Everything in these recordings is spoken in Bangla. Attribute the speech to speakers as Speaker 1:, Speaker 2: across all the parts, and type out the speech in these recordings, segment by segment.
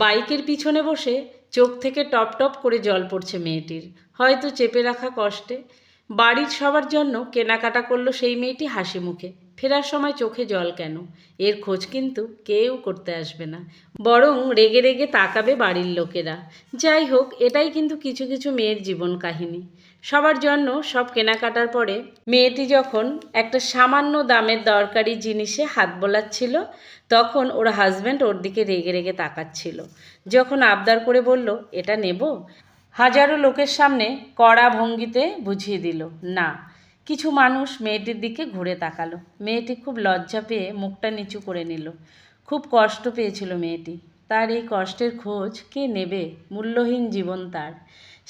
Speaker 1: বাইকের পিছনে বসে চোখ থেকে টপ টপ করে জল পড়ছে মেয়েটির, হয়তো চেপে রাখা কষ্টে। বাড়ির সবার জন্য কেনাকাটা করলো সেই মেয়েটি হাসি মুখে। ফেরার সময় চোখে জল কেন, এর খোঁজ কিন্তু কেউ করতে আসবে না, বরং রেগে রেগে তাকাবে বাড়ির লোকেরা। যাই হোক, এটাই কিন্তু কিছু কিছু মেয়ের জীবন কাহিনী। সবার জন্য সব কেনাকাটার পরে মেয়েটি যখন একটা সামান্য দামের দরকারি জিনিসে হাত বোলাচ্ছিল, তখন ওর হাজব্যান্ড ওর দিকে রেগে রেগে তাকাচ্ছিল। যখন আবদার করে বলল এটা নেব, হাজারো লোকের সামনে কড়া ভঙ্গিতে বুঝিয়ে দিল না। কিছু মানুষ মেয়েটির দিকে ঘুরে তাকালো। মেয়েটি খুব লজ্জা পেয়ে মুখটা নিচু করে নিল। খুব কষ্ট পেয়েছিল মেয়েটি। তার এই কষ্টের খোঁজ কে নেবে? মূল্যহীন জীবন তার।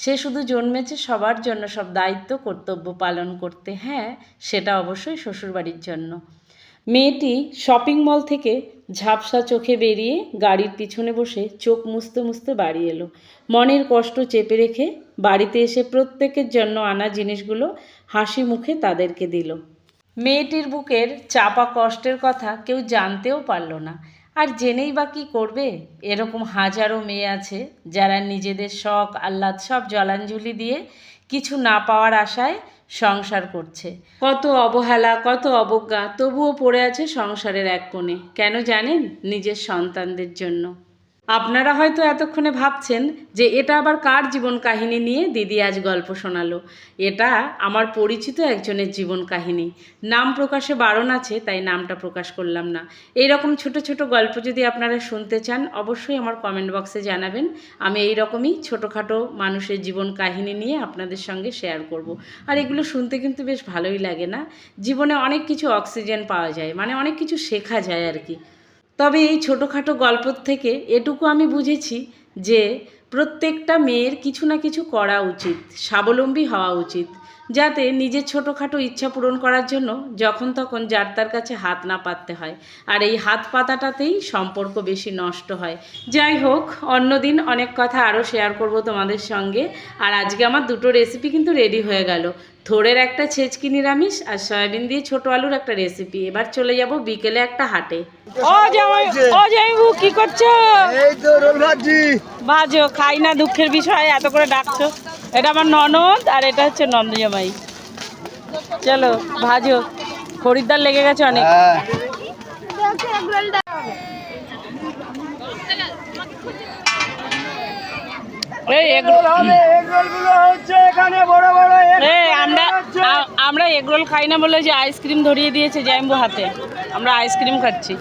Speaker 1: সে শুধু জন্মেছে সবার জন্য সব দায়িত্ব কর্তব্য পালন করতে। হ্যাঁ, সেটা অবশ্যই শ্বশুরবাড়ির জন্য। মেয়েটি শপিং মল থেকে ঝাপসা চোখে বেরিয়ে গাড়ির পিছনে বসে চোখ মুছতে মুছতে বাড়ি এলো। মনের কষ্ট চেপে রেখে বাড়িতে এসে প্রত্যেকের জন্য আনা জিনিসগুলো হাসি মুখে তাদেরকে দিল। মেয়েটির বুকের চাপা কষ্টের কথা কেউ জানতেও পারল না। আর জেনেই বা কী করবে? এরকম হাজারো মেয়ে আছে যারা নিজেদের শখ আহ্লাদ সব জলাঞ্জলি দিয়ে কিছু না পাওয়ার আশায় সংসার করছে। কত অবহেলা, কত অবজ্ঞা, তবুও পড়ে আছে সংসারের এক কোণে। কেন জানেন? নিজের সন্তানদের জন্য। আপনারা হয়তো এতক্ষণে ভাবছেন যে এটা আবার কার জীবন কাহিনী নিয়ে দিদি আজ গল্প শোনালো। এটা আমার পরিচিত একজনের জীবন কাহিনী। নাম প্রকাশে বারণ আছে, তাই নামটা প্রকাশ করলাম না। এইরকম ছোট ছোট গল্প যদি আপনারা শুনতে চান, অবশ্যই আমার কমেন্ট বক্সে জানাবেন। আমি এই রকমই ছোটোখাটো মানুষের জীবন কাহিনী নিয়ে আপনাদের সঙ্গে শেয়ার করব। আর এগুলো শুনতে কিন্তু বেশ ভালোই লাগে না? জীবনে অনেক কিছু অক্সিজেন পাওয়া যায়, মানে অনেক কিছু শেখা যায় আর কি। তবে এই ছোটোখাটো গল্প থেকে এটুকু আমি বুঝেছি যে প্রত্যেকটা মেয়ের কিছু না কিছু করা উচিত, স্বাবলম্বী হওয়া উচিত, যাতে নিজের ছোটোখাটো ইচ্ছা পূরণ করার জন্য যখন তখন যার তার কাছে হাত না পাততে হয়। আর এই হাত পাতাটাতেই সম্পর্ক বেশি নষ্ট হয়। যাই হোক, অন্যদিন অনেক কথা আরও শেয়ার করব তোমাদের সঙ্গে। আর আজকে আমার দুটো রেসিপি কিন্তু রেডি হয়ে গেল। থোড়ের একটা ছেচকি নিরামিষ আর সয়াবিন দিয়ে ছোটো আলুর একটা রেসিপি। এবার চলে যাব বিকেলে একটা হাটে। জামাইবু কি করছো?
Speaker 2: এই তো রোল ভাজি।
Speaker 1: ভাজো, খাই না, দুঃখের বিষয়, এত করে ডাকছো। এটা আমার ননদ আর এটা হচ্ছে নন্দ জামাই। চলো ভাজো, খরিদ্দার লেগে গেছে অনেক। আমরা এগরোল খাই না বলে যে আইসক্রিম ধরিয়ে দিয়েছে জামাইবু হাতে, আমরা আইসক্রিম খাচ্ছি।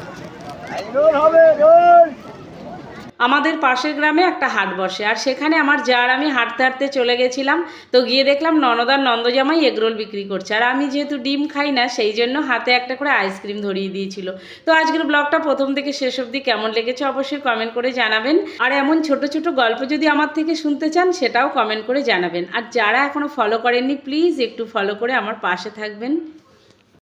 Speaker 1: আমাদের পাশের গ্রামে একটা হাট বসে, আর সেখানে আমার জার আমি হাঁটতে হাঁটতে চলে গেছিলাম। তো গিয়ে দেখলাম ননদার নন্দজামাই এগরোল বিক্রি করছে, আর আমি যেহেতু ডিম খাই না সেই জন্য হাতে একটা করে আইসক্রিম ধরিয়ে দিয়েছিল। তো আজকের ব্লগটা প্রথম থেকে শেষ অবধি কেমন লেগেছে অবশ্যই কমেন্ট করে জানাবেন। আর এমন ছোট ছোট গল্প যদি আমার থেকে শুনতে চান সেটাও কমেন্ট করে জানাবেন। আর যারা এখনও ফলো করেননি প্লিজ একটু ফলো করে আমার পাশে থাকবেন।